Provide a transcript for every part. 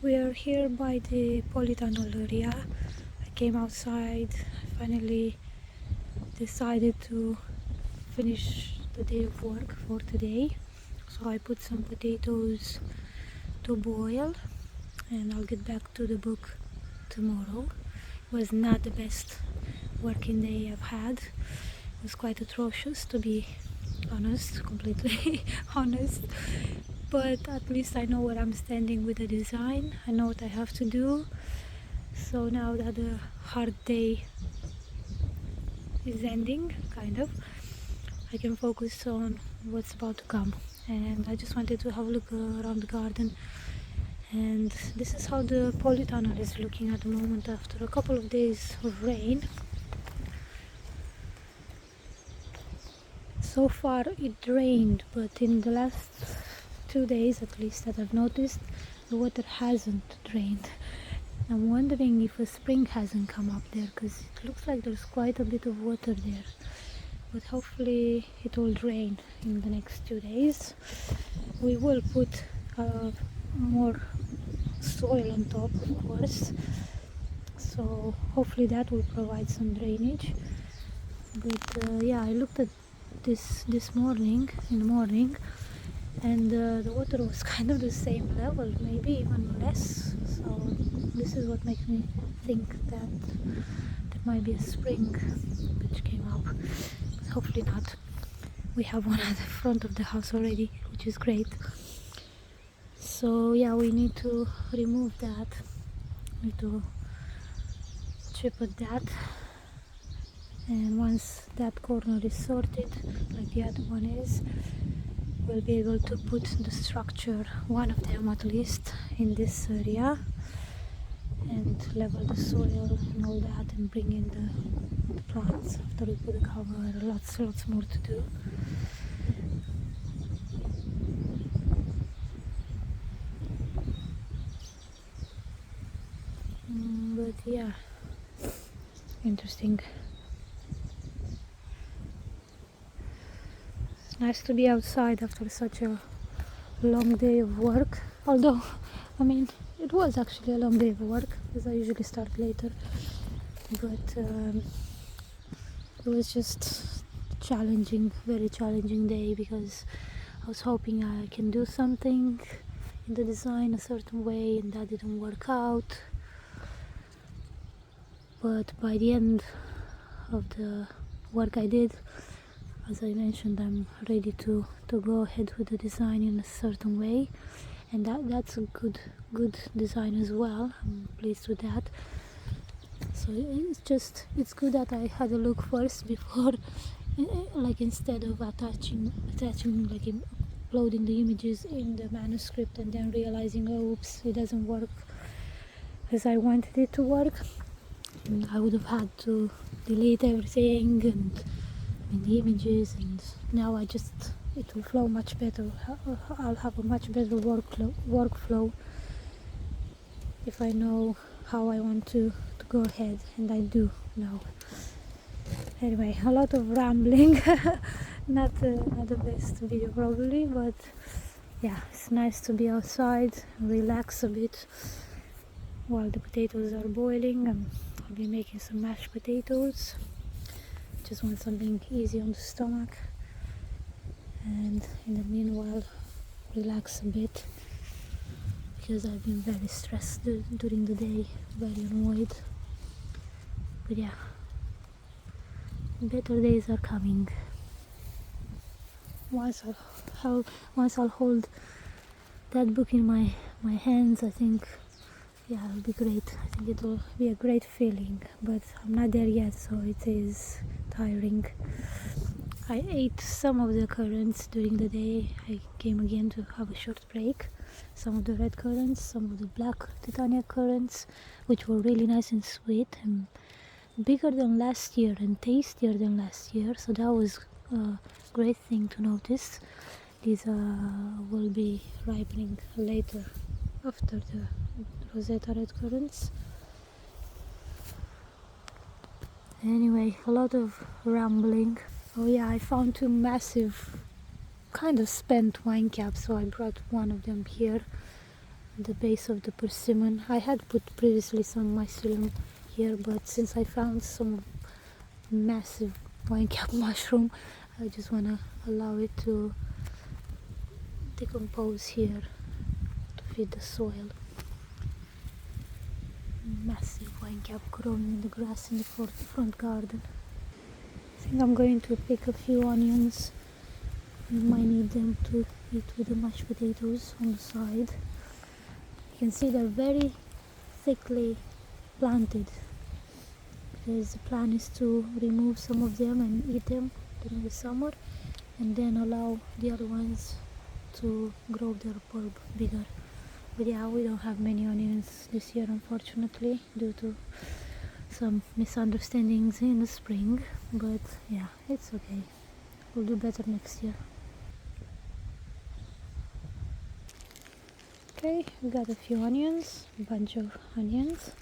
We are here by the polytunnel area. I came outside. I finally decided to finish the day of work for today. So I put some potatoes to boil and I'll get back to the book tomorrow. It was not the best working day I've had. It was quite atrocious, to be honest, completely honest. But at least I know where I'm standing with the design. I know what I have to do. So now that the hard day is ending, kind of, I can focus on what's about to come. And I just wanted to have a look around the garden. And this is how the polytunnel is looking at the moment after a couple of days of rain. So far it drained, but in the last 2 days at least that I've noticed, the water hasn't drained. I'm wondering if a spring hasn't come up there, because it looks like there's quite a bit of water there. But hopefully it will drain in the next 2 days. We will put more soil on top, of course, so hopefully that will provide some drainage. But yeah, I looked at this morning, in the morning, and the water was kind of the same level, maybe even less. So this is what makes me think that there might be a spring which came up, but hopefully not. We have one at the front of the house already, which is great. So yeah, we need to remove that. We need to chip at that, and once that corner is sorted, like the other one is, we'll be able to put the structure, one of them at least, in this area and level the soil and all that and bring in the plants after we put the cover. Lots more to do. But yeah, interesting. It's nice to be outside after such a long day of work, although I mean it was actually a long day of work because I usually start later, but it was just challenging, very challenging day, because I was hoping I can do something in the design a certain way and that didn't work out. But by the end of the work I did, as I mentioned, I'm ready to go ahead with the design in a certain way, and that's a good design as well. I'm pleased with that. So it's good that I had a look first before, like, instead of attaching like uploading the images in the manuscript and then realizing, oh, oops, it doesn't work as I wanted it to work. And I would have had to delete everything and the images, and now it will flow much better. I'll have a much better workflow if I know how I want to go ahead, and I do now. Anyway, a lot of rambling. not the best video probably, but yeah, it's nice to be outside and relax a bit while the potatoes are boiling. I'll be making some mashed potatoes. Just want something easy on the stomach, and in the meanwhile relax a bit, because I've been very stressed during the day, very annoyed. But yeah, better days are coming. Once I'll hold that book in my hands, I think, yeah, it'll be great. I think it'll be a great feeling, but I'm not there yet, so it is tiring. I ate some of the currants during the day. I came again to have a short break. Some of the red currants, some of the black Titania currants, which were really nice and sweet and bigger than last year and tastier than last year, so that was a great thing to notice. These will be ripening later after the Rosetta red currants. Anyway, a lot of rambling. Oh yeah, I found 2 massive, kind of spent wine caps, so I brought one of them here. the base of the persimmon. I had put previously some mycelium here, but since I found some massive wine cap mushroom, I just want to allow it to decompose here to feed the soil. Massive wine cap growing in the grass in the front garden. I think I'm going to pick a few onions. You might need them to eat with the mashed potatoes on the side. You can see they're very thickly planted because the plan is to remove some of them and eat them during the summer and then allow the other ones to grow their bulb bigger. But yeah, we don't have many onions this year, unfortunately, due to some misunderstandings in the spring. But yeah, it's okay. We'll do better next year. Okay, we got a few onions, a bunch of onions.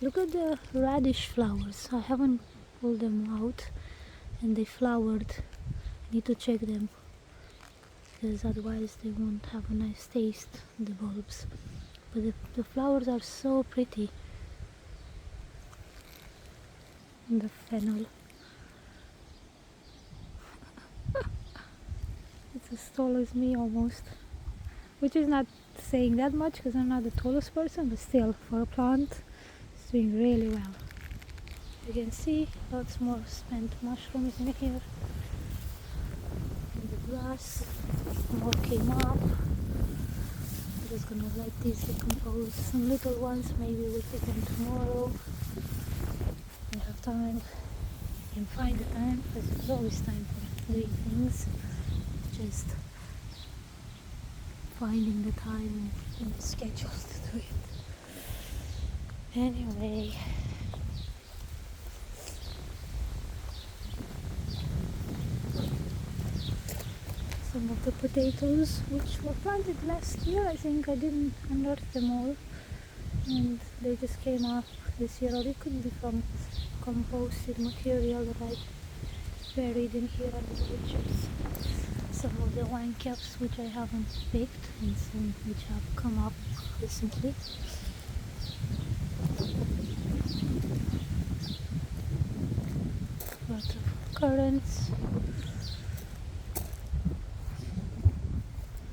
Look at the radish flowers. I haven't pulled them out and they flowered. I need to check them, because otherwise they won't have a nice taste, the bulbs. But the flowers are so pretty. And the fennel. It's as tall as me almost, which is not saying that much because I'm not the tallest person, but still, for a plant, it's doing really well. You can see lots more spent mushrooms in here. In the grass, more came up. I'm just gonna let these decompose. Some little ones, maybe we'll pick them tomorrow. We have time. We can find the time, because there's always time for doing things. Just finding the time and the schedule to do it. Anyway, some of the potatoes which were planted last year, I think I didn't unearth them all and they just came up this year, or it could be from composted material that I buried in here under the wood chips. Some of the wine caps which I haven't picked and some which have come up recently. Lots of currants.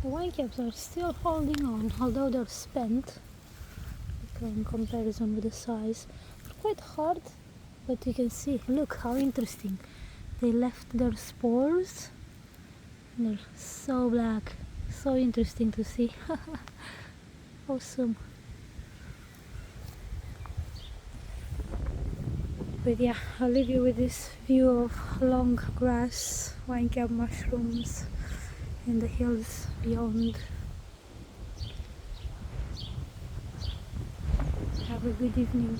The wine caps are still holding on, although they're spent in comparison with the size. They're quite hard, but you can see, look how interesting. They left their spores. They're so black, so interesting to see. Awesome. But yeah, I'll leave you with this view of long grass, wine cap mushrooms in the hills beyond. Have a good evening.